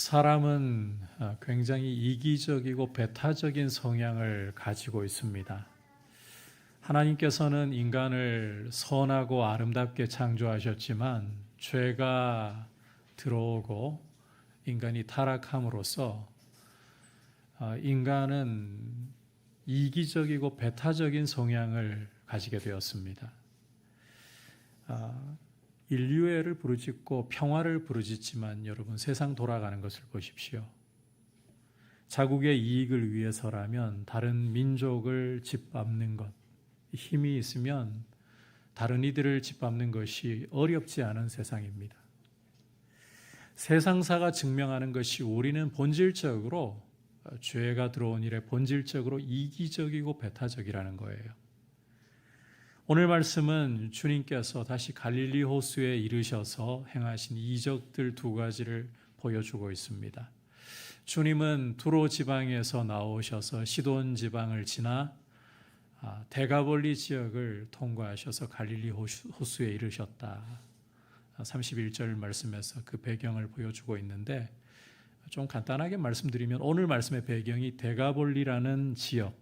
사람은 굉장히 이기적이고 배타적인 성향을 가지고 있습니다. 하나님께서는 인간을 선하고 아름답게 창조하셨지만 죄가 들어오고 인간이 타락함으로써 인간은 이기적이고 배타적인 성향을 가지게 되었습니다. 인류애를 부르짖고 평화를 부르짖지만 여러분 세상 돌아가는 것을 보십시오. 자국의 이익을 위해서라면 다른 민족을 짓밟는 것, 힘이 있으면 다른 이들을 짓밟는 것이 어렵지 않은 세상입니다. 세상사가 증명하는 것이 우리는 본질적으로 죄가 들어온 이래 본질적으로 이기적이고 배타적이라는 거예요. 오늘 말씀은 주님께서 다시 갈릴리 호수에 이르셔서 행하신 이적들 두 가지를 보여주고 있습니다. 주님은 두로 지방에서 나오셔서 시돈 지방을 지나 데가볼리 지역을 통과하셔서 갈릴리 호수에 이르셨다. 31절 말씀에서 그 배경을 보여주고 있는데 좀 간단하게 말씀드리면 오늘 말씀의 배경이 데가볼리라는 지역,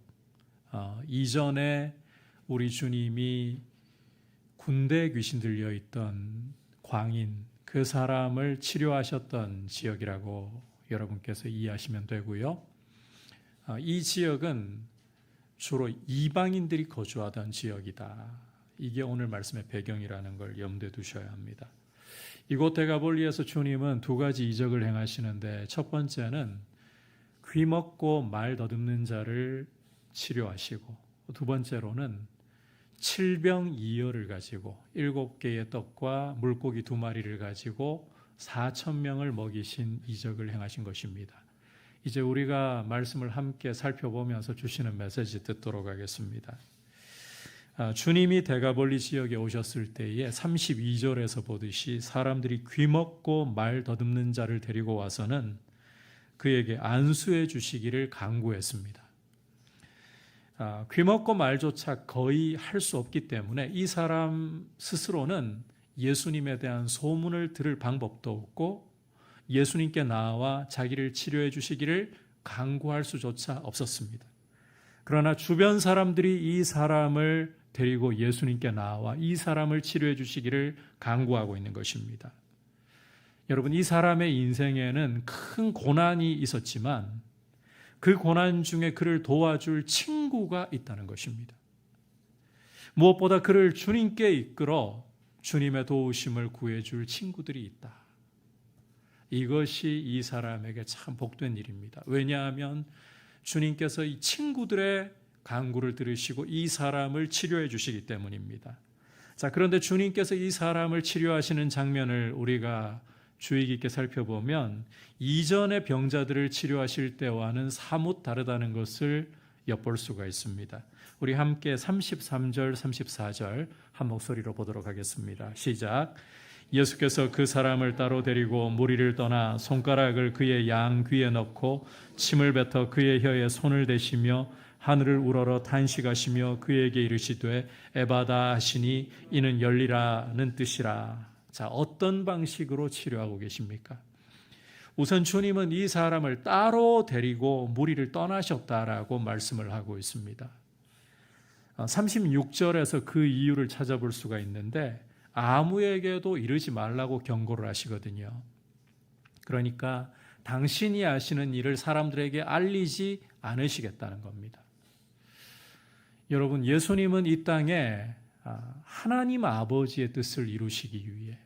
이전에 우리 주님이 군대 귀신 들려 있던 광인, 그 사람을 치료하셨던 지역이라고 여러분께서 이해하시면 되고요. 이 지역은 주로 이방인들이 거주하던 지역이다. 이게 오늘 말씀의 배경이라는 걸 염두에 두셔야 합니다. 이곳 데가볼리에서 주님은 두 가지 이적을 행하시는데 첫 번째는 귀 먹고 말 더듬는 자를 치료하시고 두 번째로는 칠병이어를 가지고 7개의 떡과 물고기 2마리를 가지고 4,000명을 먹이신 이적을 행하신 것입니다. 이제 우리가 말씀을 함께 살펴보면서 주시는 메시지 듣도록 하겠습니다. 주님이 데가볼리 지역에 오셨을 때에 32절에서 보듯이 사람들이 귀 먹고 말 더듬는 자를 데리고 와서는 그에게 안수해 주시기를 간구했습니다. 귀 먹고 말조차 거의 할 수 없기 때문에 이 사람 스스로는 예수님에 대한 소문을 들을 방법도 없고 예수님께 나와 자기를 치료해 주시기를 간구할 수조차 없었습니다. 그러나 주변 사람들이 이 사람을 데리고 예수님께 나와 이 사람을 치료해 주시기를 간구하고 있는 것입니다. 여러분, 이 사람의 인생에는 큰 고난이 있었지만 그 고난 중에 그를 도와줄 친구가 있다는 것입니다. 무엇보다 그를 주님께 이끌어 주님의 도우심을 구해줄 친구들이 있다. 이것이 이 사람에게 참 복된 일입니다. 왜냐하면 주님께서 이 친구들의 간구를 들으시고 이 사람을 치료해 주시기 때문입니다. 자, 그런데 주님께서 이 사람을 치료하시는 장면을 우리가 주의 깊게 살펴보면 이전의 병자들을 치료하실 때와는 사뭇 다르다는 것을 엿볼 수가 있습니다. 우리 함께 33절, 34절 한 목소리로 보도록 하겠습니다. 시작. 예수께서 그 사람을 따로 데리고 무리를 떠나 손가락을 그의 양 귀에 넣고 침을 뱉어 그의 혀에 손을 대시며 하늘을 우러러 탄식하시며 그에게 이르시되 에바다 하시니 이는 열리라는 뜻이라. 자, 어떤 방식으로 치료하고 계십니까? 우선 주님은 이 사람을 따로 데리고 무리를 떠나셨다라고 말씀을 하고 있습니다. 36절에서 그 이유를 찾아볼 수가 있는데 아무에게도 이르지 말라고 경고를 하시거든요. 그러니까 당신이 하시는 일을 사람들에게 알리지 않으시겠다는 겁니다. 여러분, 예수님은 이 땅에 하나님 아버지의 뜻을 이루시기 위해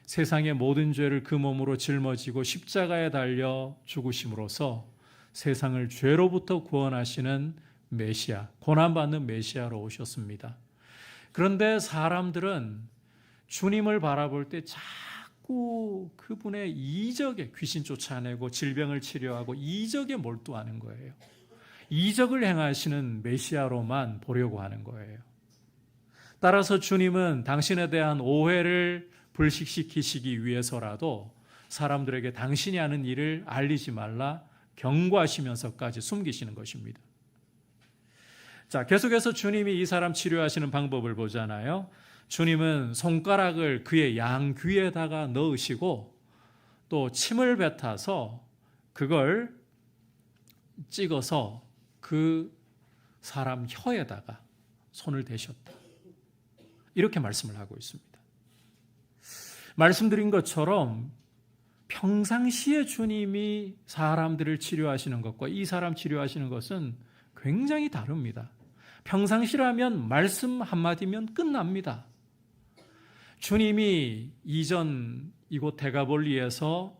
세상의 모든 죄를 그 몸으로 짊어지고 십자가에 달려 죽으심으로써 세상을 죄로부터 구원하시는 메시아, 고난받는 메시아로 오셨습니다. 그런데 사람들은 주님을 바라볼 때 자꾸 그분의 이적에 귀신 쫓아내고 질병을 치료하고 이적에 몰두하는 거예요. 이적을 행하시는 메시아로만 보려고 하는 거예요. 따라서 주님은 당신에 대한 오해를 불식시키시기 위해서라도 사람들에게 당신이 하는 일을 알리지 말라 경고하시면서까지 숨기시는 것입니다. 자, 계속해서 주님이 이 사람 치료하시는 방법을 보잖아요. 주님은 손가락을 그의 양 귀에다가 넣으시고 또 침을 뱉어서 그걸 찍어서 그 사람 혀에다가 손을 대셨다. 이렇게 말씀을 하고 있습니다. 말씀드린 것처럼 평상시에 주님이 사람들을 치료하시는 것과 이 사람 치료하시는 것은 굉장히 다릅니다. 평상시라면 말씀 한마디면 끝납니다. 주님이 이전 이곳 데가볼리에서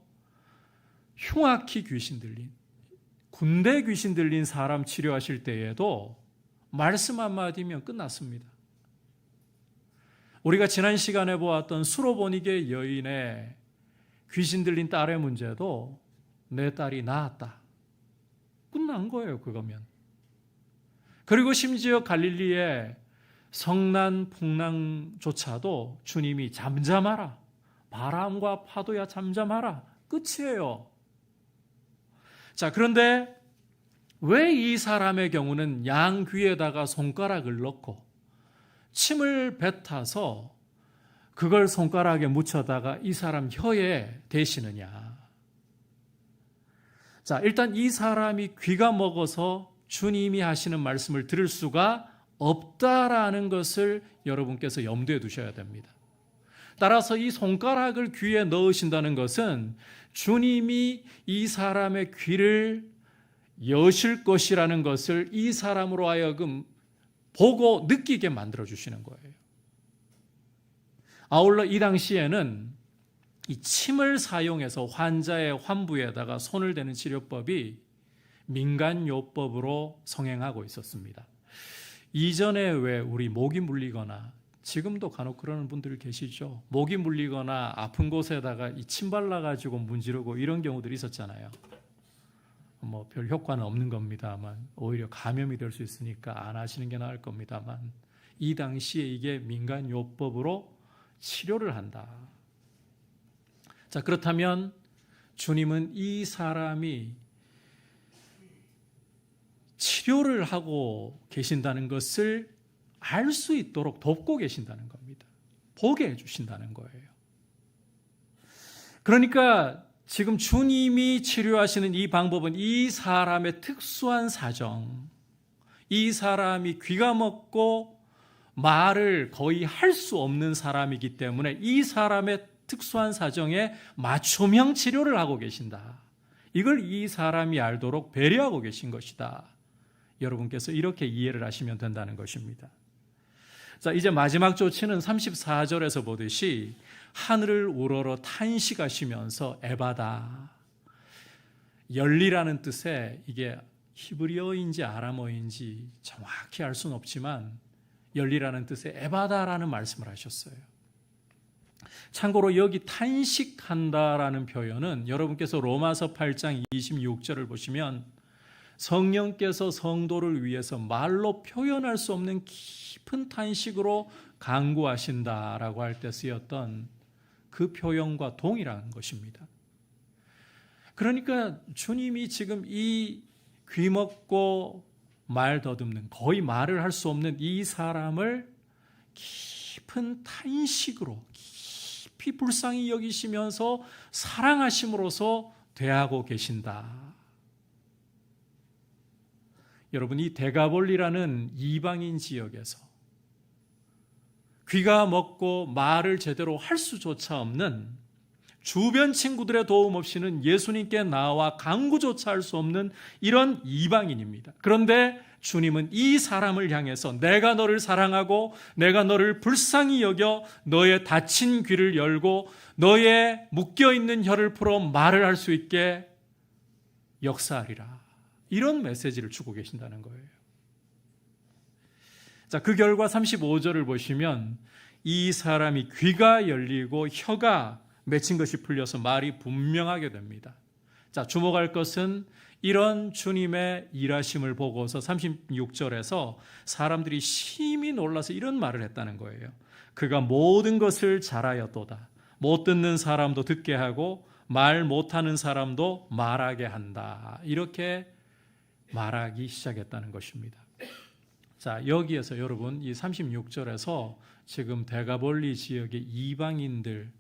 흉악히 귀신 들린, 군대 귀신 들린 사람 치료하실 때에도 말씀 한마디면 끝났습니다. 우리가 지난 시간에 보았던 수로보니게 여인의 귀신 들린 딸의 문제도 내 딸이 나았다. 끝난 거예요, 그거면. 그리고 심지어 갈릴리의 성난 풍랑조차도 주님이 잠잠하라. 바람과 파도야 잠잠하라. 끝이에요. 자, 그런데 왜 이 사람의 경우는 양 귀에다가 손가락을 넣고 침을 뱉어서 그걸 손가락에 묻혀다가 이 사람 혀에 대시느냐? 자, 일단 이 사람이 귀가 먹어서 주님이 하시는 말씀을 들을 수가 없다라는 것을 여러분께서 염두에 두셔야 됩니다. 따라서 이 손가락을 귀에 넣으신다는 것은 주님이 이 사람의 귀를 여실 것이라는 것을 이 사람으로 하여금 보고 느끼게 만들어주시는 거예요. 아울러 이 당시에는 이 침을 사용해서 환자의 환부에다가 손을 대는 치료법이 민간요법으로 성행하고 있었습니다. 이전에 왜 우리 목이 물리거나, 지금도 간혹 그러는 분들 계시죠. 목이 물리거나 아픈 곳에다가 이 침 발라가지고 문지르고 이런 경우들이 있었잖아요. 뭐 별 효과는 없는 겁니다만 오히려 감염이 될 수 있으니까 안 하시는 게 나을 겁니다만 이 당시에 이게 민간요법으로 치료를 한다. 자, 그렇다면 주님은 이 사람이 치료를 하고 계신다는 것을 알 수 있도록 돕고 계신다는 겁니다. 보게 해주신다는 거예요. 그러니까 지금 주님이 치료하시는 이 방법은 이 사람의 특수한 사정, 이 사람이 귀가 먹고 말을 거의 할 수 없는 사람이기 때문에 이 사람의 특수한 사정에 맞춤형 치료를 하고 계신다. 이걸 이 사람이 알도록 배려하고 계신 것이다. 여러분께서 이렇게 이해를 하시면 된다는 것입니다. 자, 이제 마지막 조치는 34절에서 보듯이 하늘을 우러러 탄식하시면서 에바다, 열리라는 뜻의, 이게 히브리어인지 아람어인지 정확히 알 수는 없지만 열리라는 뜻의 에바다라는 말씀을 하셨어요. 참고로 여기 탄식한다라는 표현은 여러분께서 로마서 8장 26절을 보시면 성령께서 성도를 위해서 말로 표현할 수 없는 깊은 탄식으로 간구하신다라고 할 때 쓰였던 그 표현과 동일한 것입니다. 그러니까 주님이 지금 이 귀먹고 말 더듬는, 거의 말을 할 수 없는 이 사람을 깊은 탄식으로 깊이 불쌍히 여기시면서 사랑하심으로써 대하고 계신다. 여러분, 이 데가볼리라는 이방인 지역에서 귀가 먹고 말을 제대로 할 수조차 없는, 주변 친구들의 도움 없이는 예수님께 나와 간구조차 할 수 없는 이런 이방인입니다. 그런데 주님은 이 사람을 향해서 내가 너를 사랑하고 내가 너를 불쌍히 여겨 너의 닫힌 귀를 열고 너의 묶여있는 혀를 풀어 말을 할 수 있게 역사하리라. 이런 메시지를 주고 계신다는 거예요. 자, 그 결과 35절을 보시면 이 사람이 귀가 열리고 혀가 맺힌 것이 풀려서 말이 분명하게 됩니다. 자, 주목할 것은 이런 주님의 일하심을 보고서 36절에서 사람들이 심히 놀라서 이런 말을 했다는 거예요. 그가 모든 것을 잘하였도다. 못 듣는 사람도 듣게 하고 말 못하는 사람도 말하게 한다. 이렇게 말하기 시작했다는 것입니다. 자, 여기에서 여러분 이 36절에서 지금 데가볼리 지역의 이방인들,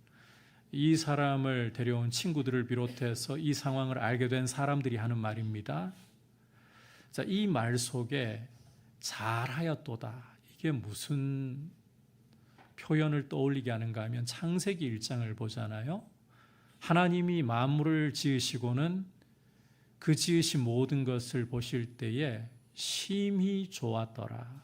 이 사람을 데려온 친구들을 비롯해서 이 상황을 알게 된 사람들이 하는 말입니다. 자, 이 말 속에 잘하였도다, 이게 무슨 표현을 떠올리게 하는가 하면 창세기 1장을 보잖아요. 하나님이 만물을 지으시고는 그 지으신 모든 것을 보실 때에 심히 좋았더라.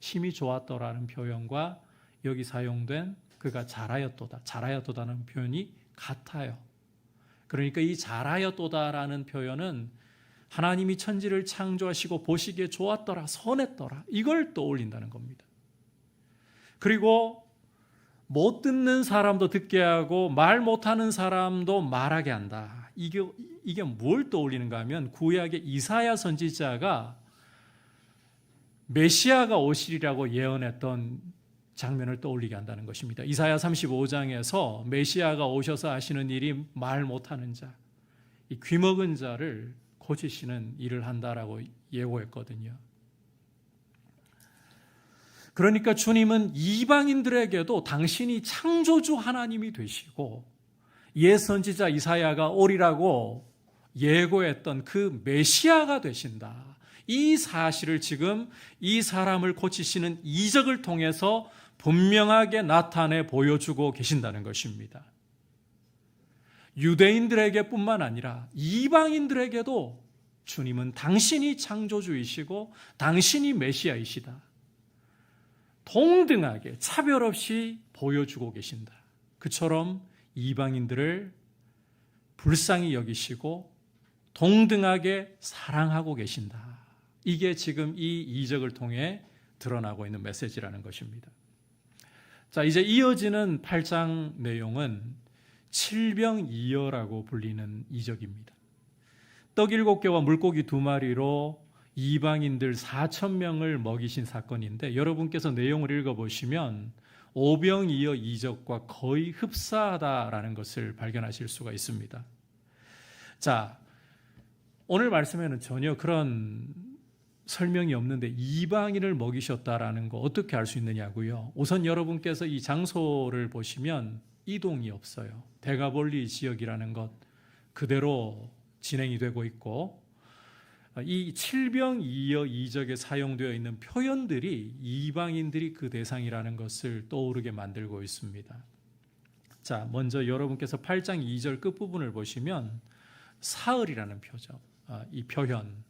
심히 좋았더라는 표현과 여기 사용된 그가 잘하였도다, 잘하였도다는 표현이 같아요. 그러니까 이 잘하였도다라는 표현은 하나님이 천지를 창조하시고 보시기에 좋았더라, 선했더라, 이걸 떠올린다는 겁니다. 그리고 못 듣는 사람도 듣게 하고 말 못하는 사람도 말하게 한다. 이게 뭘 떠올리는가 하면 구약의 이사야 선지자가 메시아가 오시리라고 예언했던 장면을 떠올리게 한다는 것입니다. 이사야 35장에서 메시아가 오셔서 하시는 일이 말 못하는 자, 이 귀먹은 자를 고치시는 일을 한다라고 예고했거든요. 그러니까 주님은 이방인들에게도 당신이 창조주 하나님이 되시고 옛 선지자 이사야가 오리라고 예고했던 그 메시아가 되신다. 이 사실을 지금 이 사람을 고치시는 이적을 통해서 분명하게 나타내 보여주고 계신다는 것입니다. 유대인들에게 뿐만 아니라 이방인들에게도 주님은 당신이 창조주이시고 당신이 메시아이시다, 동등하게 차별 없이 보여주고 계신다. 그처럼 이방인들을 불쌍히 여기시고 동등하게 사랑하고 계신다. 이게 지금 이 이적을 통해 드러나고 있는 메시지라는 것입니다. 자, 이제 이어지는 8장 내용은 칠병이어라고 불리는 이적입니다. 떡 7개와 물고기 2마리로 이방인들 4,000명을 먹이신 사건인데, 여러분께서 내용을 읽어보시면 오병이어 이적과 거의 흡사하다라는 것을 발견하실 수가 있습니다. 자, 오늘 말씀에는 전혀 그런 설명이 없는데 이방인을 먹이셨다라는 거 어떻게 알 수 있느냐고요. 우선 여러분께서 이 장소를 보시면 이동이 없어요. 데가볼리 지역이라는 것 그대로 진행이 되고 있고, 이 칠병이어 이적에 사용되어 있는 표현들이 이방인들이 그 대상이라는 것을 떠오르게 만들고 있습니다. 자, 먼저 여러분께서 8장 2절 끝부분을 보시면 사흘이라는 표죠. 이 표현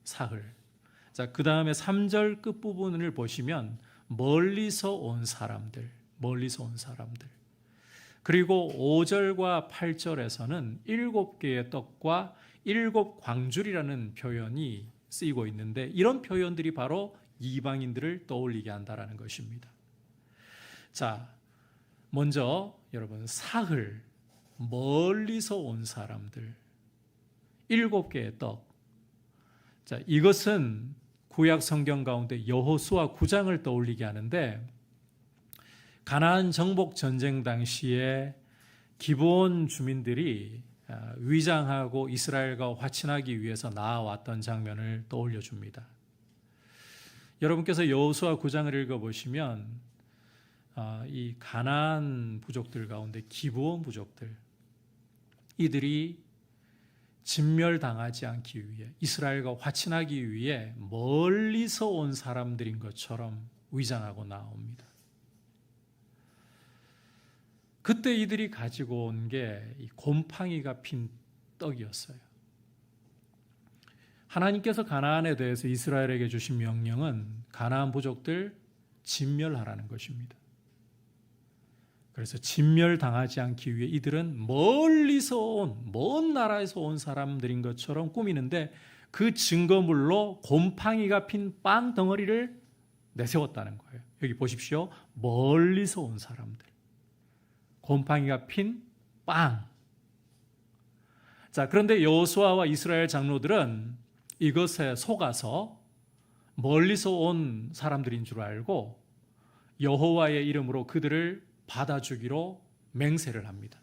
사흘. 자, 그 다음에 3절 끝부분을 보시면 멀리서 온 사람들, 멀리서 온 사람들. 그리고 5절과 8절에서는 7개의 떡과 7 광줄이라는 표현이 쓰이고 있는데, 이런 표현들이 바로 이방인들을 떠올리게 한다는 것입니다. 자, 먼저 여러분 사흘, 멀리서 온 사람들, 7개의 떡. 자, 이것은 구약 성경 가운데 여호수아 9장을 떠올리게 하는데, 가나안 정복 전쟁 당시에 기브온 주민들이 위장하고 이스라엘과 화친하기 위해서 나아왔던 장면을 떠올려 줍니다. 여러분께서 여호수아 9장을 읽어보시면 이 가나안 부족들 가운데 기브온 부족들, 이들이 진멸당하지 않기 위해 이스라엘과 화친하기 위해 멀리서 온 사람들인 것처럼 위장하고 나옵니다. 그때 이들이 가지고 온 게 곰팡이가 핀 떡이었어요. 하나님께서 가나안에 대해서 이스라엘에게 주신 명령은 가나안 부족들 진멸하라는 것입니다. 그래서 진멸당하지 않기 위해 이들은 멀리서 온, 먼 나라에서 온 사람들인 것처럼 꾸미는데, 그 증거물로 곰팡이가 핀 빵 덩어리를 내세웠다는 거예요. 여기 보십시오. 멀리서 온 사람들. 곰팡이가 핀 빵. 자, 그런데 여호수아와 이스라엘 장로들은 이것에 속아서 멀리서 온 사람들인 줄 알고 여호와의 이름으로 그들을 받아주기로 맹세를 합니다.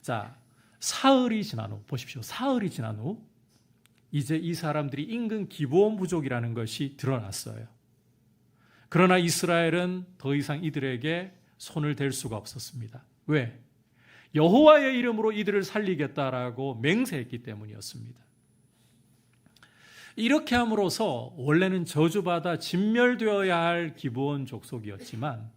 자, 사흘이 지난 후, 보십시오. 사흘이 지난 후 이제 이 사람들이 인근 기브온 부족이라는 것이 드러났어요. 그러나 이스라엘은 더 이상 이들에게 손을 댈 수가 없었습니다. 왜? 여호와의 이름으로 이들을 살리겠다라고 맹세했기 때문이었습니다. 이렇게 함으로써 원래는 저주받아 진멸되어야 할 기브온 족속이었지만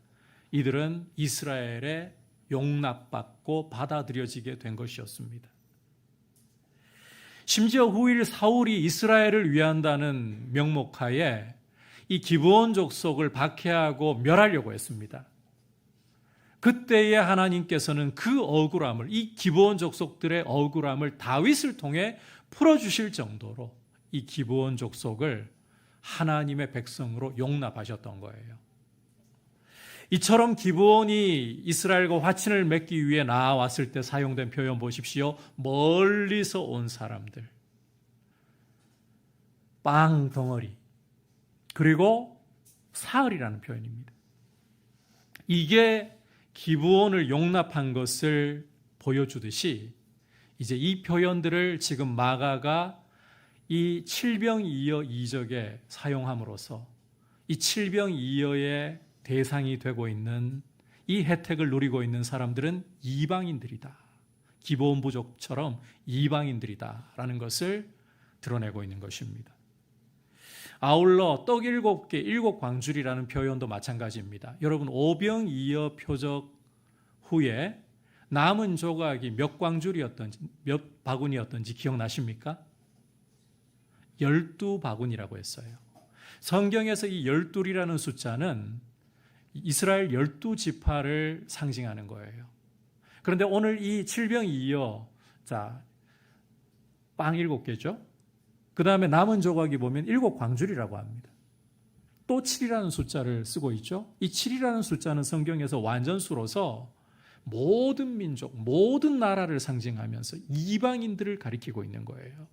이들은 이스라엘에 용납받고 받아들여지게 된 것이었습니다. 심지어 후일 사울이 이스라엘을 위한다는 명목하에 이 기브온 족속을 박해하고 멸하려고 했습니다. 그때에 하나님께서는 그 억울함을, 이 기브온 족속들의 억울함을 다윗을 통해 풀어주실 정도로 이 기브온 족속을 하나님의 백성으로 용납하셨던 거예요. 이처럼 기브온이 이스라엘과 화친을 맺기 위해 나아왔을 때 사용된 표현 보십시오. 멀리서 온 사람들, 빵 덩어리, 그리고 사흘이라는 표현입니다. 이게 기브온을 용납한 것을 보여주듯이 이제 이 표현들을 지금 마가가 이 칠병이어 이적에 사용함으로써 이 칠병이어의 대상이 되고 있는 이 혜택을 누리고 있는 사람들은 이방인들이다. 기브온 부족처럼 이방인들이다라는 것을 드러내고 있는 것입니다. 아울러 떡 7개, 7광줄이라는 표현도 마찬가지입니다. 여러분 오병이어 표적 후에 남은 조각이 몇 광줄이었던지, 몇 바구니였던지 기억나십니까? 12바구니라고 했어요. 성경에서 이 12이라는 숫자는 이스라엘 12지파를 상징하는 거예요. 그런데 오늘 이 칠병이어, 자, 빵 7개죠. 그 다음에 남은 조각이 보면 7광줄이라고 합니다. 또 7이라는 숫자를 쓰고 있죠. 이 7이라는 숫자는 성경에서 완전수로서 모든 민족, 모든 나라를 상징하면서 이방인들을 가리키고 있는 거예요.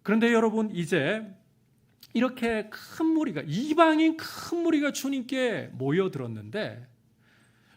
그런데 여러분, 이제 이렇게 큰 무리가, 이방인 큰 무리가 주님께 모여들었는데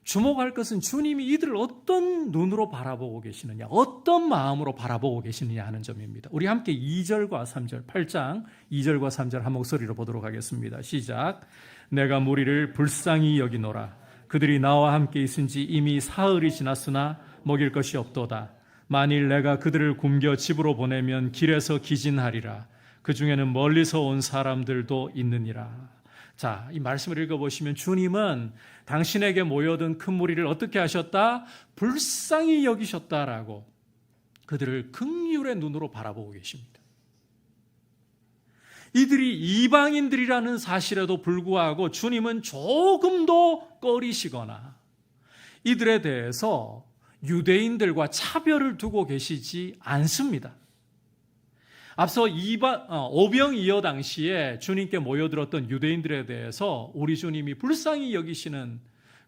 주목할 것은 주님이 이들을 어떤 눈으로 바라보고 계시느냐, 어떤 마음으로 바라보고 계시느냐 하는 점입니다. 우리 함께 2절과 3절, 8장 2절과 3절 한 목소리로 보도록 하겠습니다. 시작. 내가 무리를 불쌍히 여기노라. 그들이 나와 함께 있은 지 이미 사흘이 지났으나 먹일 것이 없도다. 만일 내가 그들을 굶겨 집으로 보내면 길에서 기진하리라. 그 중에는 멀리서 온 사람들도 있느니라. 자, 이 말씀을 읽어보시면 주님은 당신에게 모여든 큰 무리를 어떻게 하셨다? 불쌍히 여기셨다라고 그들을 긍휼의 눈으로 바라보고 계십니다. 이들이 이방인들이라는 사실에도 불구하고 주님은 조금도 꺼리시거나 이들에 대해서 유대인들과 차별을 두고 계시지 않습니다. 앞서 오병이어 당시에 주님께 모여들었던 유대인들에 대해서 우리 주님이 불쌍히 여기시는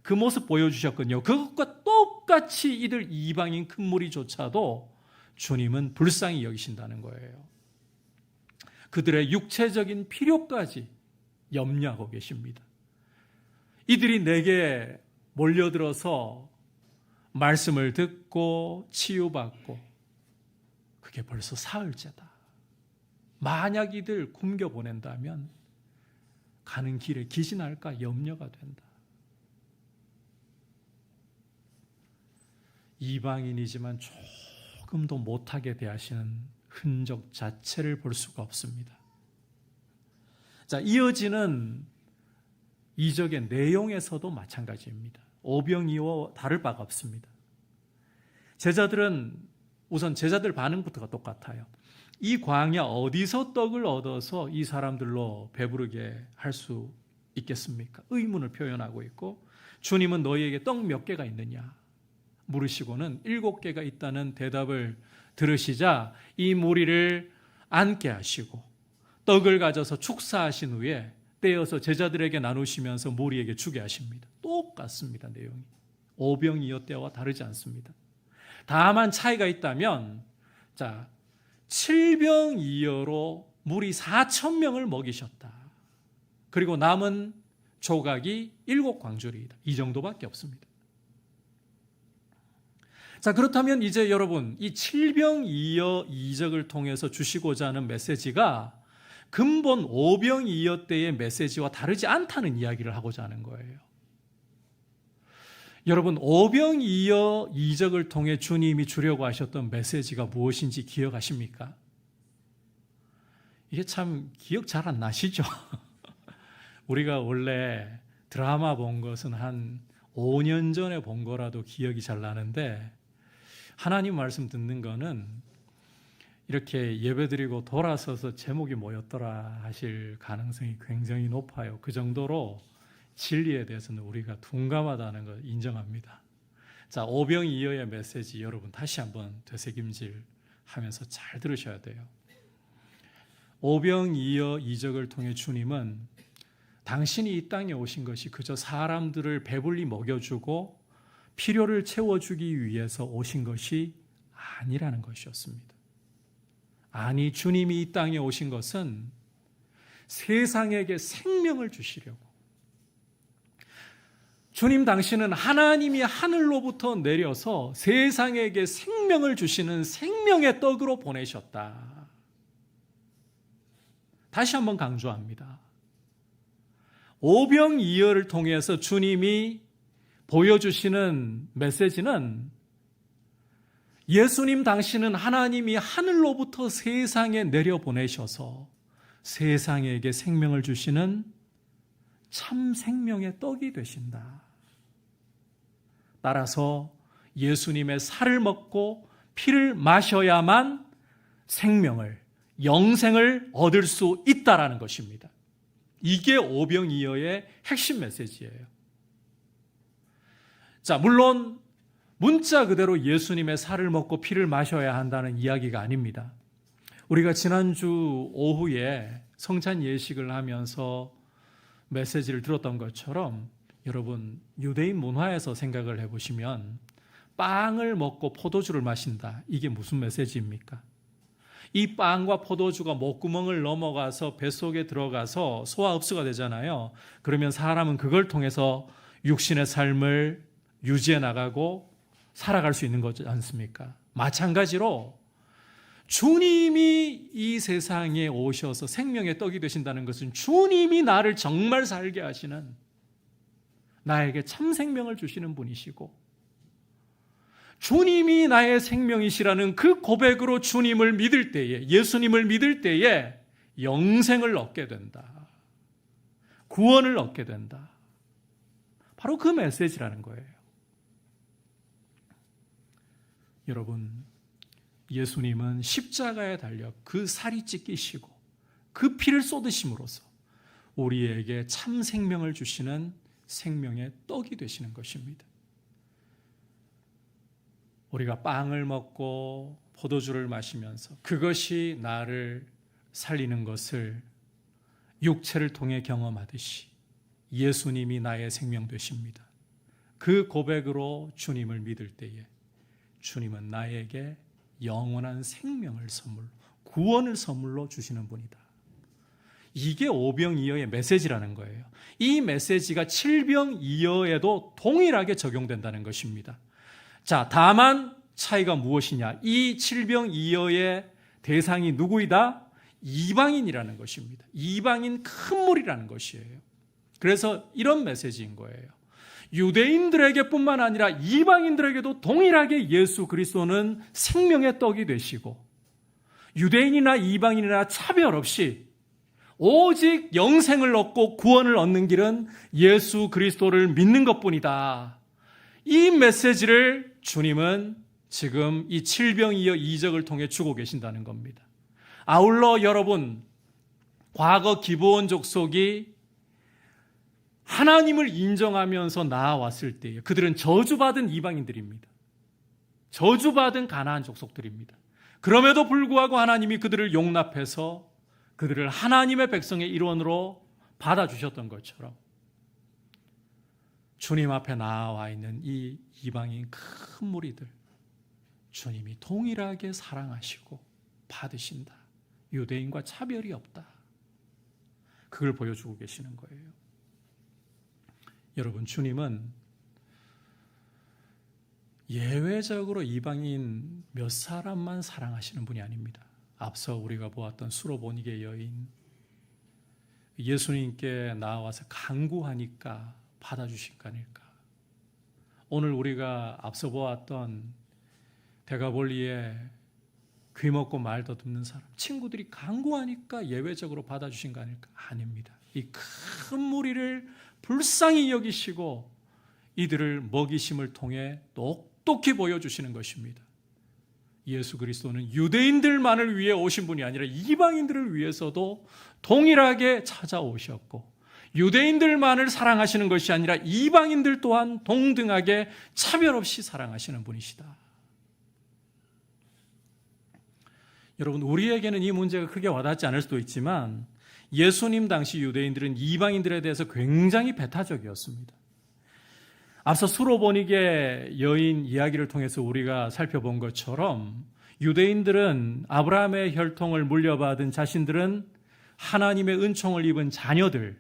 그 모습 보여주셨거든요. 그것과 똑같이 이들 이방인 큰 무리조차도 주님은 불쌍히 여기신다는 거예요. 그들의 육체적인 필요까지 염려하고 계십니다. 이들이 내게 몰려들어서 말씀을 듣고 치유받고 그게 벌써 사흘째다. 만약 이들 굶겨 보낸다면 가는 길에 기진할까 염려가 된다. 이방인이지만 조금도 못하게 대하시는 흔적 자체를 볼 수가 없습니다. 자, 이어지는 이적의 내용에서도 마찬가지입니다. 오병이어와 다를 바가 없습니다. 제자들은 우선 제자들 반응부터가 똑같아요. 이 광야 어디서 떡을 얻어서 이 사람들로 배부르게 할 수 있겠습니까? 의문을 표현하고 있고 주님은 너희에게 떡 몇 개가 있느냐 물으시고는 7개가 있다는 대답을 들으시자 이 무리를 앉게 하시고 떡을 가져서 축사하신 후에 떼어서 제자들에게 나누시면서 무리에게 주게 하십니다. 똑같습니다. 내용이 오병이어 때와 다르지 않습니다. 다만 차이가 있다면 자 7병이어로 무리 4,000명을 먹이셨다. 그리고 남은 조각이 7광줄이다. 이 정도밖에 없습니다. 자, 그렇다면 이제 여러분 이 7병이어 이적을 통해서 주시고자 하는 메시지가 근본 오병이어 때의 메시지와 다르지 않다는 이야기를 하고자 하는 거예요. 여러분, 오병이어 이적을 통해 주님이 주려고 하셨던 메시지가 무엇인지 기억하십니까? 이게 참 기억 잘 안 나시죠? 우리가 원래 드라마 본 것은 한 5년 전에 본 거라도 기억이 잘 나는데, 하나님 말씀 듣는 거는 이렇게 예배드리고 돌아서서 제목이 뭐였더라 하실 가능성이 굉장히 높아요. 그 정도로 진리에 대해서는 우리가 둔감하다는 걸 인정합니다. 자, 오병이어의 메시지 여러분 다시 한번 되새김질 하면서 잘 들으셔야 돼요. 오병이어 이적을 통해 주님은 당신이 이 땅에 오신 것이 그저 사람들을 배불리 먹여주고 필요를 채워주기 위해서 오신 것이 아니라는 것이었습니다. 아니, 주님이 이 땅에 오신 것은 세상에게 생명을 주시려고. 주님 당신은 하나님이 하늘로부터 내려서 세상에게 생명을 주시는 생명의 떡으로 보내셨다. 다시 한번 강조합니다. 오병이어를 통해서 주님이 보여주시는 메시지는 예수님 당신은 하나님이 하늘로부터 세상에 내려보내셔서 세상에게 생명을 주시는 참 생명의 떡이 되신다. 따라서 예수님의 살을 먹고 피를 마셔야만 생명을, 영생을 얻을 수 있다라는 것입니다. 이게 오병이어의 핵심 메시지예요. 자, 물론 문자 그대로 예수님의 살을 먹고 피를 마셔야 한다는 이야기가 아닙니다. 우리가 지난주 오후에 성찬 예식을 하면서 메시지를 들었던 것처럼 여러분, 유대인 문화에서 생각을 해보시면 빵을 먹고 포도주를 마신다. 이게 무슨 메시지입니까? 이 빵과 포도주가 목구멍을 넘어가서 뱃속에 들어가서 소화 흡수가 되잖아요. 그러면 사람은 그걸 통해서 육신의 삶을 유지해 나가고 살아갈 수 있는 거지 않습니까? 마찬가지로 주님이 이 세상에 오셔서 생명의 떡이 되신다는 것은 주님이 나를 정말 살게 하시는, 나에게 참 생명을 주시는 분이시고, 주님이 나의 생명이시라는 그 고백으로 주님을 믿을 때에, 예수님을 믿을 때에 영생을 얻게 된다. 구원을 얻게 된다. 바로 그 메시지라는 거예요. 여러분, 예수님은 십자가에 달려 그 살이 찢기시고 그 피를 쏟으심으로써 우리에게 참 생명을 주시는 생명의 떡이 되시는 것입니다. 우리가 빵을 먹고 포도주를 마시면서 그것이 나를 살리는 것을 육체를 통해 경험하듯이 예수님이 나의 생명 되십니다. 그 고백으로 주님을 믿을 때에 주님은 나에게 영원한 생명을 선물로, 구원을 선물로 주시는 분이다. 이게 오병이어의 메시지라는 거예요. 이 메시지가 칠병이어에도 동일하게 적용된다는 것입니다. 자, 다만 차이가 무엇이냐? 이 칠병이어의 대상이 누구이다? 이방인이라는 것입니다. 이방인 큰 무리라는 것이에요. 그래서 이런 메시지인 거예요. 유대인들에게 뿐만 아니라 이방인들에게도 동일하게 예수 그리스도는 생명의 떡이 되시고, 유대인이나 이방인이나 차별 없이 오직 영생을 얻고 구원을 얻는 길은 예수 그리스도를 믿는 것뿐이다. 이 메시지를 주님은 지금 이 칠병이어 이적을 통해 주고 계신다는 겁니다. 아울러 여러분, 과거 기브온 족속이 하나님을 인정하면서 나아왔을 때에 그들은 저주받은 이방인들입니다. 저주받은 가나안 족속들입니다. 그럼에도 불구하고 하나님이 그들을 용납해서 그들을 하나님의 백성의 일원으로 받아주셨던 것처럼 주님 앞에 나와 있는 이 이방인 큰 무리들, 주님이 동일하게 사랑하시고 받으신다. 유대인과 차별이 없다. 그걸 보여주고 계시는 거예요. 여러분, 주님은 예외적으로 이방인 몇 사람만 사랑하시는 분이 아닙니다. 앞서 우리가 보았던 수로보니게 여인, 예수님께 나와서 간구하니까 받아주신 거 아닐까? 오늘 우리가 앞서 보았던 대가볼리에 귀먹고 말 더듬는 사람, 친구들이 간구하니까 예외적으로 받아주신 거 아닐까? 아닙니다. 이 큰 무리를 불쌍히 여기시고 이들을 먹이심을 통해 똑똑히 보여주시는 것입니다. 예수 그리스도는 유대인들만을 위해 오신 분이 아니라 이방인들을 위해서도 동일하게 찾아오셨고, 유대인들만을 사랑하시는 것이 아니라 이방인들 또한 동등하게 차별 없이 사랑하시는 분이시다. 여러분, 우리에게는 이 문제가 크게 와닿지 않을 수도 있지만 예수님 당시 유대인들은 이방인들에 대해서 굉장히 배타적이었습니다. 앞서 수로보니게 여인 이야기를 통해서 우리가 살펴본 것처럼 유대인들은 아브라함의 혈통을 물려받은 자신들은 하나님의 은총을 입은 자녀들,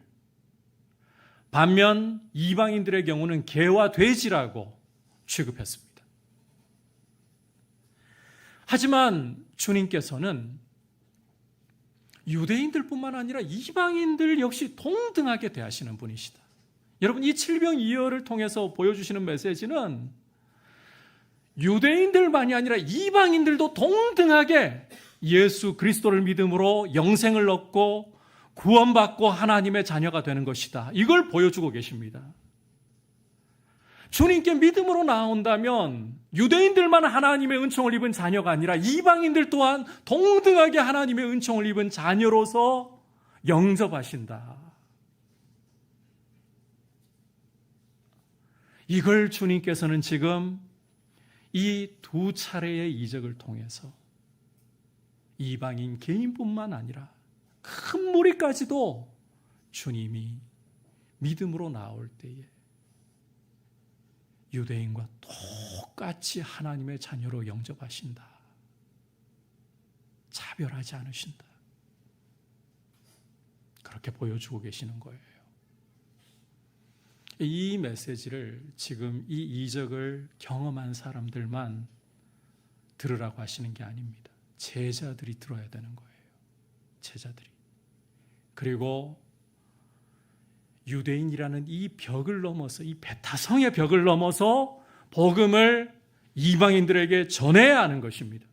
반면 이방인들의 경우는 개와 돼지라고 취급했습니다. 하지만 주님께서는 유대인들뿐만 아니라 이방인들 역시 동등하게 대하시는 분이시다. 여러분, 이 칠병이어를 통해서 보여주시는 메시지는 유대인들만이 아니라 이방인들도 동등하게 예수 그리스도를 믿음으로 영생을 얻고 구원받고 하나님의 자녀가 되는 것이다. 이걸 보여주고 계십니다. 주님께 믿음으로 나온다면 유대인들만 하나님의 은총을 입은 자녀가 아니라 이방인들 또한 동등하게 하나님의 은총을 입은 자녀로서 영접하신다. 이걸 주님께서는 지금 이 두 차례의 이적을 통해서 이방인 개인뿐만 아니라 큰 무리까지도 주님이 믿음으로 나올 때에 유대인과 똑같이 하나님의 자녀로 영접하신다. 차별하지 않으신다. 그렇게 보여주고 계시는 거예요. 이 메시지를 지금 이 이적을 경험한 사람들만 들으라고 하시는 게 아닙니다. 제자들이 들어야 되는 거예요. 제자들이. 그리고 유대인이라는 이 벽을 넘어서, 이 배타성의 벽을 넘어서 복음을 이방인들에게 전해야 하는 것입니다.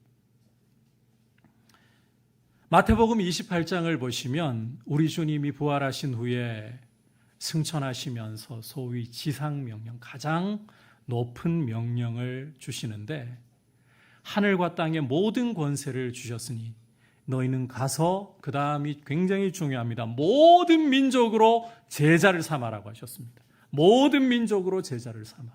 마태복음 28장을 보시면 우리 주님이 부활하신 후에 승천하시면서 소위 지상명령, 가장 높은 명령을 주시는데, 하늘과 땅의 모든 권세를 주셨으니 너희는 가서, 그 다음이 굉장히 중요합니다, 모든 민족으로 제자를 삼아라고 하셨습니다. 모든 민족으로 제자를 삼아.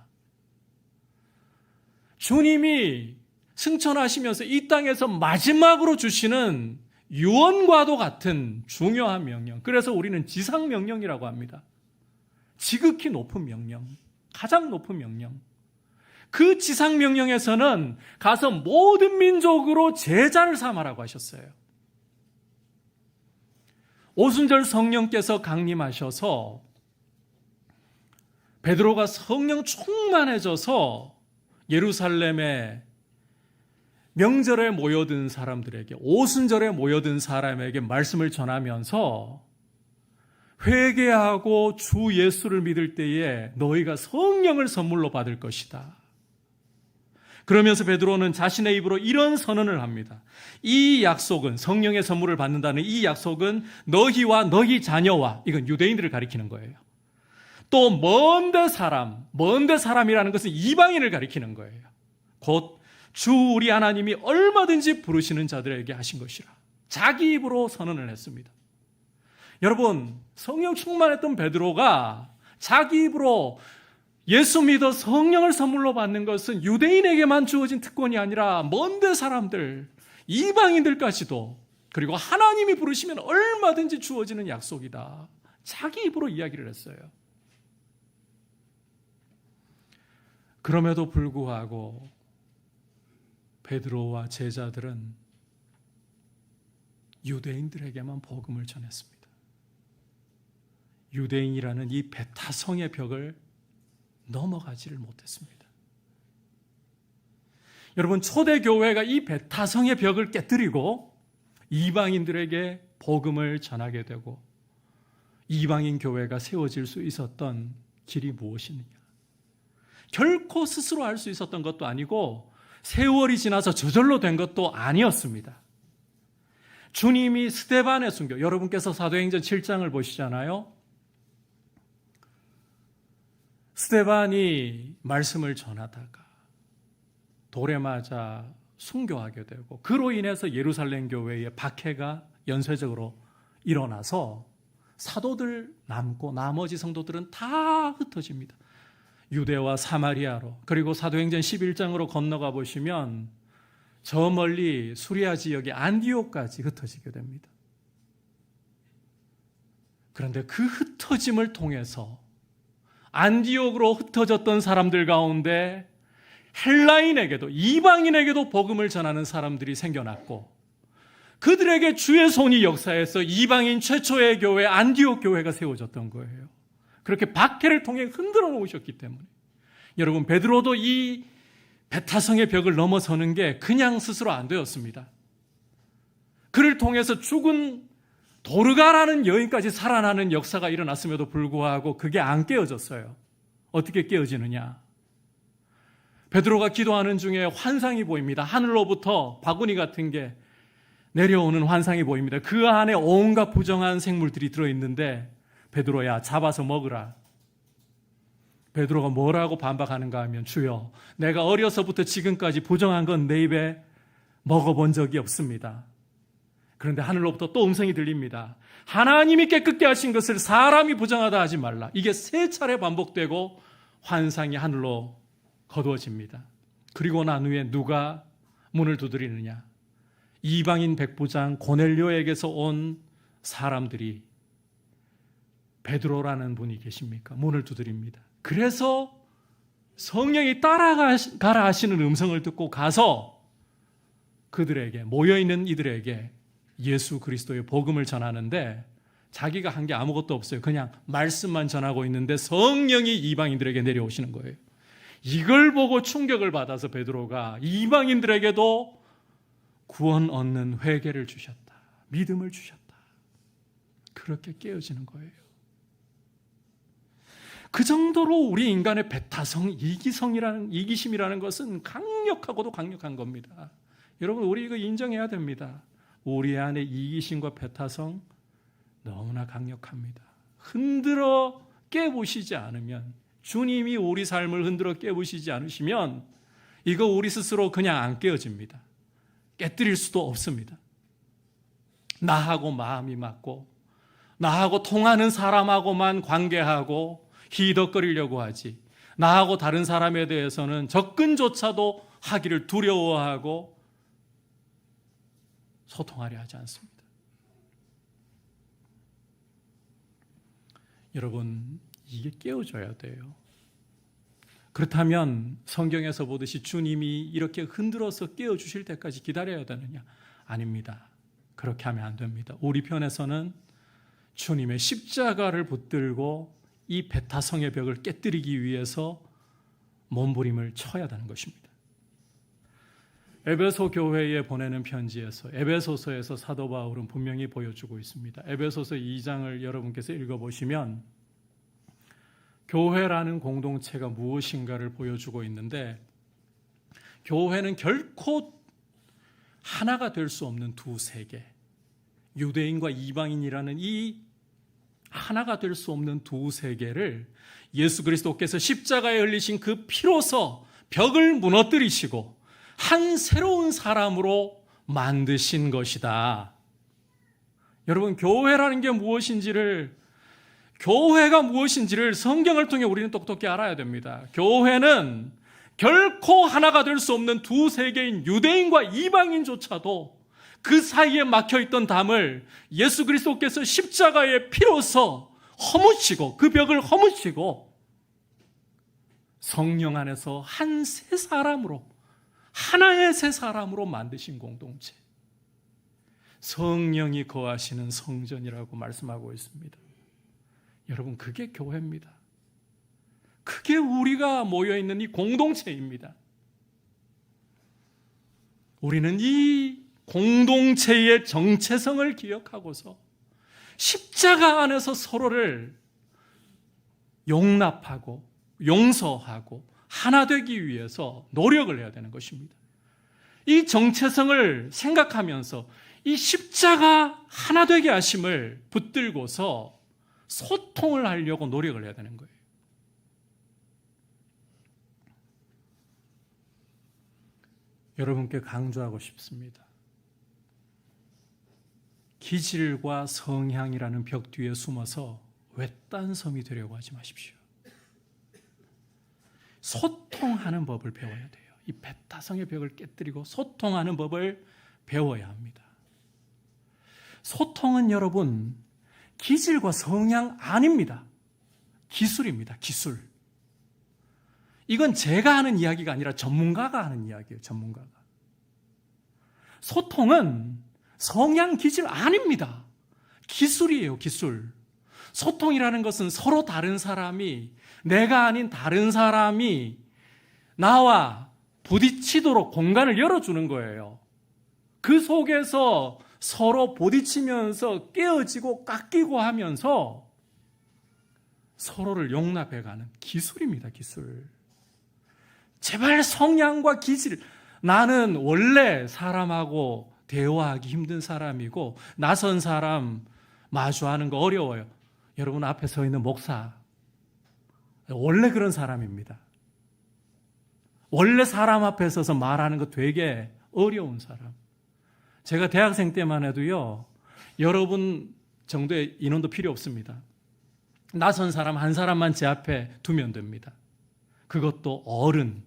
주님이 승천하시면서 이 땅에서 마지막으로 주시는 유언과도 같은 중요한 명령, 그래서 우리는 지상명령이라고 합니다. 지극히 높은 명령, 가장 높은 명령. 그 지상명령에서는 가서 모든 민족으로 제자를 삼아라고 하셨어요. 오순절 성령께서 강림하셔서 베드로가 성령 충만해져서 예루살렘에 명절에 모여든 사람들에게, 오순절에 모여든 사람에게 말씀을 전하면서 회개하고 주 예수를 믿을 때에 너희가 성령을 선물로 받을 것이다. 그러면서 베드로는 자신의 입으로 이런 선언을 합니다. 이 약속은, 성령의 선물을 받는다는 이 약속은 너희와 너희 자녀와, 이건 유대인들을 가리키는 거예요. 또 먼데 사람이라는 것은 이방인을 가리키는 거예요. 곧 주 우리 하나님이 얼마든지 부르시는 자들에게 하신 것이라. 자기 입으로 선언을 했습니다. 여러분, 성령 충만했던 베드로가 자기 입으로 예수 믿어 성령을 선물로 받는 것은 유대인에게만 주어진 특권이 아니라 먼데 사람들, 이방인들까지도, 그리고 하나님이 부르시면 얼마든지 주어지는 약속이다. 자기 입으로 이야기를 했어요. 그럼에도 불구하고 베드로와 제자들은 유대인들에게만 복음을 전했습니다. 유대인이라는 이 배타성의 벽을 넘어가지를 못했습니다. 여러분, 초대교회가 이 배타성의 벽을 깨뜨리고 이방인들에게 복음을 전하게 되고 이방인 교회가 세워질 수 있었던 길이 무엇이느냐? 결코 스스로 할 수 있었던 것도 아니고 세월이 지나서 저절로 된 것도 아니었습니다. 주님이 스데반의 순교, 여러분께서 사도행전 7장을 보시잖아요. 스데반이 말씀을 전하다가 돌에 맞아 순교하게 되고 그로 인해서 예루살렘 교회의 박해가 연쇄적으로 일어나서 사도들 남고 나머지 성도들은 다 흩어집니다. 유대와 사마리아로, 그리고 사도행전 11장으로 건너가 보시면 저 멀리 수리아 지역의 안디옥까지 흩어지게 됩니다. 그런데 그 흩어짐을 통해서 안디옥으로 흩어졌던 사람들 가운데 헬라인에게도, 이방인에게도 복음을 전하는 사람들이 생겨났고 그들에게 주의 손이 역사해서 이방인 최초의 교회 안디옥 교회가 세워졌던 거예요. 그렇게 박해를 통해 흔들어 놓으셨기 때문에. 여러분, 베드로도 이 베타성의 벽을 넘어서는 게 그냥 스스로 안 되었습니다. 그를 통해서 죽은 도르가라는 여인까지 살아나는 역사가 일어났음에도 불구하고 그게 안 깨어졌어요. 어떻게 깨어지느냐? 베드로가 기도하는 중에 환상이 보입니다. 하늘로부터 바구니 같은 게 내려오는 환상이 보입니다. 그 안에 온갖 부정한 생물들이 들어있는데 베드로야, 잡아서 먹으라. 베드로가 뭐라고 반박하는가 하면, 주여, 내가 어려서부터 지금까지 부정한 건 내 입에 먹어본 적이 없습니다. 그런데 하늘로부터 또 음성이 들립니다. 하나님이 깨끗게 하신 것을 사람이 부정하다 하지 말라. 이게 3차례 반복되고 환상이 하늘로 거두어집니다. 그리고 난 후에 누가 문을 두드리느냐? 이방인 백부장 고넬료에게서 온 사람들이 베드로라는 분이 계십니까? 문을 두드립니다. 그래서 성령이 따라가라 하시는 음성을 듣고 가서 그들에게, 모여있는 이들에게 예수 그리스도의 복음을 전하는데 자기가 한 게 아무것도 없어요. 그냥 말씀만 전하고 있는데 성령이 이방인들에게 내려오시는 거예요. 이걸 보고 충격을 받아서 베드로가 이방인들에게도 구원 얻는 회개를 주셨다. 믿음을 주셨다. 그렇게 깨어지는 거예요. 그 정도로 우리 인간의 배타성, 이기심이라는 것은 강력하고도 강력한 겁니다. 여러분, 우리 이거 인정해야 됩니다. 우리 안에 이기심과 배타성 너무나 강력합니다. 흔들어 깨부시지 않으면, 주님이 우리 삶을 흔들어 깨부시지 않으시면 이거 우리 스스로 그냥 안 깨어집니다. 깨뜨릴 수도 없습니다. 나하고 마음이 맞고 나하고 통하는 사람하고만 관계하고 희덕거리려고 하지, 나하고 다른 사람에 대해서는 접근조차도 하기를 두려워하고 소통하려 하지 않습니다. 여러분, 이게 깨어져야 돼요. 그렇다면 성경에서 보듯이 주님이 이렇게 흔들어서 깨어주실 때까지 기다려야 되느냐? 아닙니다. 그렇게 하면 안 됩니다. 우리 편에서는 주님의 십자가를 붙들고 이 배타성의 벽을 깨뜨리기 위해서 몸부림을 쳐야 되는 것입니다. 에베소 교회에 보내는 편지에서, 에베소서에서 사도 바울은 분명히 보여주고 있습니다. 에베소서 2장을 여러분께서 읽어보시면 교회라는 공동체가 무엇인가를 보여주고 있는데, 교회는 결코 하나가 될 수 없는 두 세계, 유대인과 이방인이라는 이 하나가 될 수 없는 두 세계를 예수 그리스도께서 십자가에 흘리신 그 피로서 벽을 무너뜨리시고 한 새로운 사람으로 만드신 것이다. 여러분, 교회라는 게 무엇인지를, 교회가 무엇인지를 성경을 통해 우리는 똑똑히 알아야 됩니다. 교회는 결코 하나가 될 수 없는 두 세계인 유대인과 이방인조차도 그 사이에 막혀있던 담을 예수 그리스도께서 십자가의 피로서 허무시고, 그 벽을 허무시고 성령 안에서 한 새 사람으로, 하나의 새 사람으로 만드신 공동체, 성령이 거하시는 성전이라고 말씀하고 있습니다. 여러분, 그게 교회입니다. 그게 우리가 모여있는 이 공동체입니다. 우리는 이 공동체의 정체성을 기억하고서 십자가 안에서 서로를 용납하고 용서하고 하나 되기 위해서 노력을 해야 되는 것입니다. 이 정체성을 생각하면서 이 십자가 하나 되게 하심을 붙들고서 소통을 하려고 노력을 해야 되는 거예요. 여러분께 강조하고 싶습니다. 기질과 성향이라는 벽 뒤에 숨어서 외딴 섬이 되려고 하지 마십시오. 소통하는 법을 배워야 돼요. 이 배타성의 벽을 깨뜨리고 소통하는 법을 배워야 합니다. 소통은 여러분 기질과 성향 아닙니다. 기술입니다. 기술. 이건 제가 하는 이야기가 아니라 전문가가 하는 이야기예요. 전문가가. 소통은 성향 기질 아닙니다. 기술이에요. 기술. 소통이라는 것은 서로 다른 사람이, 내가 아닌 다른 사람이 나와 부딪히도록 공간을 열어주는 거예요. 그 속에서 서로 부딪히면서 깨어지고 깎이고 하면서 서로를 용납해가는 기술입니다. 기술. 제발 성향과 기질, 나는 원래 사람하고 대화하기 힘든 사람이고 낯선 사람 마주하는 거 어려워요. 여러분 앞에 서 있는 목사 원래 그런 사람입니다. 원래 사람 앞에 서서 말하는 거 되게 어려운 사람. 제가 대학생 때만 해도요, 여러분 정도의 인원도 필요 없습니다. 낯선 사람 한 사람만 제 앞에 두면 됩니다. 그것도 어른.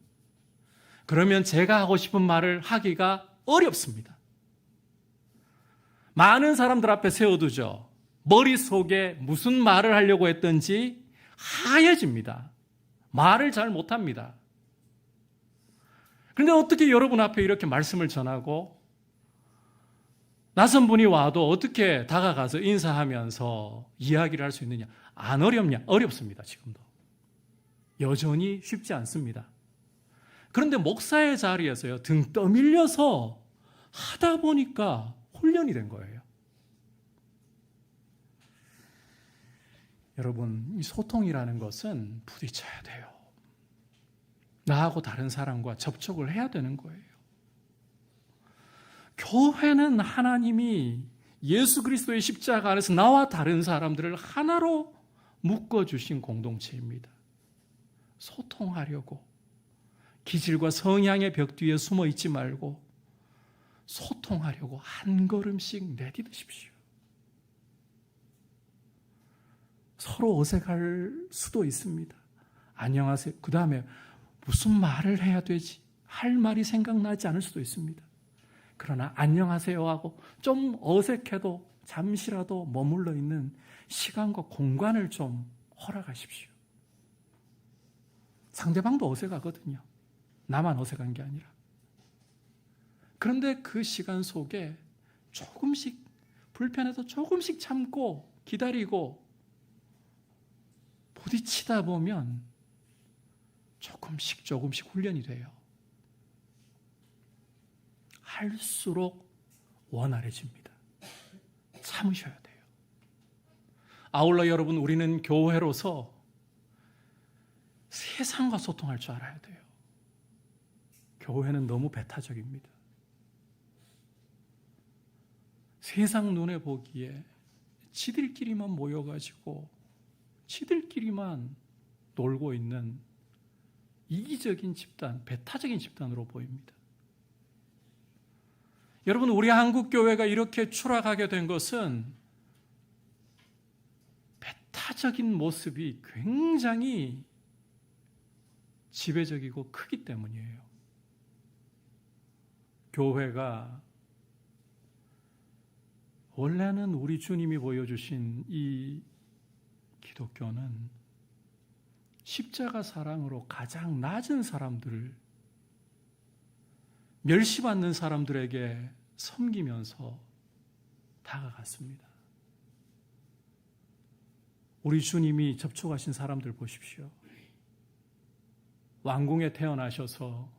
그러면 제가 하고 싶은 말을 하기가 어렵습니다. 많은 사람들 앞에 세워두죠. 머릿속에 무슨 말을 하려고 했던지 하얘집니다. 말을 잘 못합니다. 그런데 어떻게 여러분 앞에 이렇게 말씀을 전하고 낯선 분이 와도 어떻게 다가가서 인사하면서 이야기를 할 수 있느냐? 안 어렵냐? 어렵습니다. 지금도. 여전히 쉽지 않습니다. 그런데 목사의 자리에서요, 등 떠밀려서 하다 보니까 훈련이 된 거예요. 여러분, 이 소통이라는 것은 부딪혀야 돼요. 나하고 다른 사람과 접촉을 해야 되는 거예요. 교회는 하나님이 예수 그리스도의 십자가 안에서 나와 다른 사람들을 하나로 묶어주신 공동체입니다. 소통하려고 기질과 성향의 벽 뒤에 숨어 있지 말고 소통하려고 한 걸음씩 내디디십시오. 서로 어색할 수도 있습니다. 안녕하세요. 그 다음에 무슨 말을 해야 되지? 할 말이 생각나지 않을 수도 있습니다. 그러나 안녕하세요 하고 좀 어색해도 잠시라도 머물러 있는 시간과 공간을 좀 허락하십시오. 상대방도 어색하거든요. 나만 어색한 게 아니라. 그런데 그 시간 속에 조금씩 불편해도 조금씩 참고 기다리고 부딪히다 보면 조금씩 훈련이 돼요. 할수록 원활해집니다. 참으셔야 돼요. 아울러 여러분, 우리는 교회로서 세상과 소통할 줄 알아야 돼요. 교회는 너무 배타적입니다. 세상 눈에 보기에 지들끼리만 모여가지고 지들끼리만 놀고 있는 이기적인 집단, 배타적인 집단으로 보입니다. 여러분, 우리 한국 교회가 이렇게 추락하게 된 것은 배타적인 모습이 굉장히 지배적이고 크기 때문이에요. 교회가 원래는 우리 주님이 보여주신 이 기독교는 십자가 사랑으로 가장 낮은 사람들을, 멸시받는 사람들에게 섬기면서 다가갔습니다. 우리 주님이 접촉하신 사람들 보십시오. 왕궁에 태어나셔서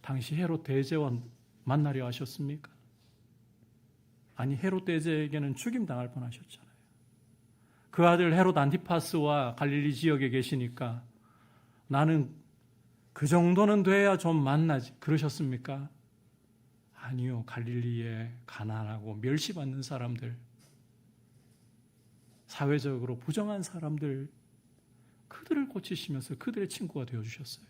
당시 헤롯 대제왕 만나려 하셨습니까? 아니 헤롯 대제에게는 죽임 당할 뻔하셨잖아요. 그 아들 헤롯 안티파스와 갈릴리 지역에 계시니까 나는 그 정도는 돼야 좀 만나지 그러셨습니까? 아니요. 갈릴리에 가난하고 멸시받는 사람들, 사회적으로 부정한 사람들, 그들을 고치시면서 그들의 친구가 되어주셨어요.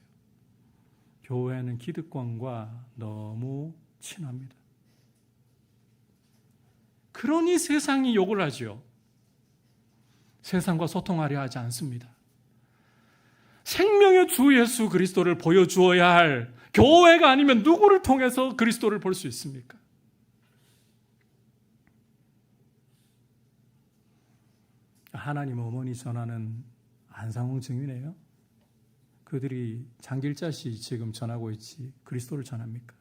교회는 기득권과 너무 친합니다. 그러니 세상이 욕을 하죠. 세상과 소통하려 하지 않습니다. 생명의 주 예수 그리스도를 보여주어야 할 교회가 아니면 누구를 통해서 그리스도를 볼 수 있습니까? 하나님 어머니 전하는 안상홍 증인이에요. 그들이 장길자씨 지금 전하고 있지 그리스도를 전합니까?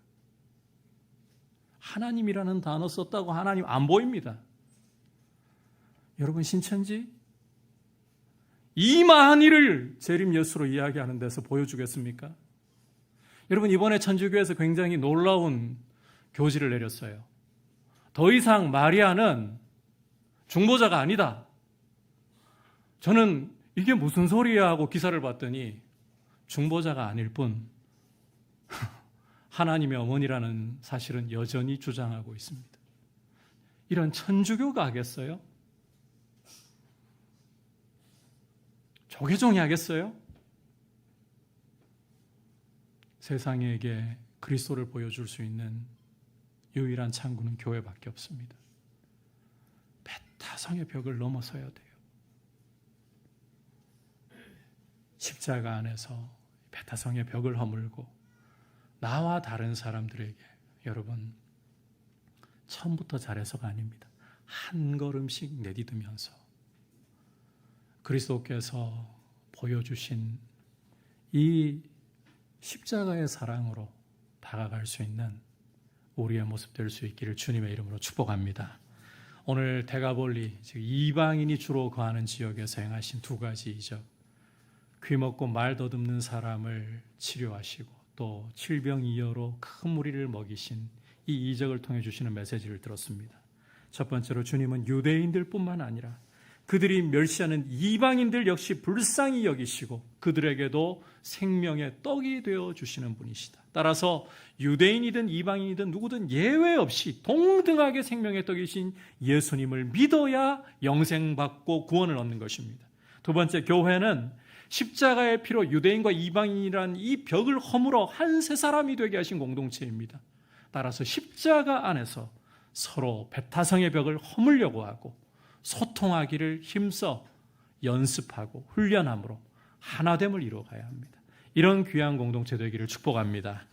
하나님이라는 단어 썼다고 하나님 안 보입니다. 여러분 신천지 이마한 일을 재림 예수로 이야기하는 데서 보여주겠습니까? 여러분 이번에 천주교에서 굉장히 놀라운 교지를 내렸어요. 더 이상 마리아는 중보자가 아니다. 저는 이게 무슨 소리야 하고 기사를 봤더니 중보자가 아닐 뿐 하나님의 어머니라는 사실은 여전히 주장하고 있습니다. 이런 천주교가 하겠어요? 조계종이 하겠어요? 세상에게 그리스도를 보여줄 수 있는 유일한 창구는 교회밖에 없습니다. 배타성의 벽을 넘어서야 돼요. 십자가 안에서 배타성의 벽을 허물고 나와 다른 사람들에게 여러분 처음부터 잘해서가 아닙니다. 한 걸음씩 내디디면서 그리스도께서 보여주신 이 십자가의 사랑으로 다가갈 수 있는 우리의 모습 될 수 있기를 주님의 이름으로 축복합니다. 오늘 데가볼리, 즉 이방인이 주로 거하는 지역에서 행하신 두 가지 이적, 귀먹고 말 더듬는 사람을 치료하시고 또 칠병이어로 큰 무리를 먹이신 이 이적을 통해 주시는 메시지를 들었습니다. 첫 번째로 주님은 유대인들뿐만 아니라 그들이 멸시하는 이방인들 역시 불쌍히 여기시고 그들에게도 생명의 떡이 되어 주시는 분이시다. 따라서 유대인이든 이방인이든 누구든 예외 없이 동등하게 생명의 떡이신 예수님을 믿어야 영생받고 구원을 얻는 것입니다. 두 번째, 교회는 십자가의 피로 유대인과 이방인이라는 이 벽을 허물어 한 세 사람이 되게 하신 공동체입니다. 따라서 십자가 안에서 서로 배타성의 벽을 허물려고 하고 소통하기를 힘써 연습하고 훈련함으로 하나됨을 이루어가야 합니다. 이런 귀한 공동체 되기를 축복합니다.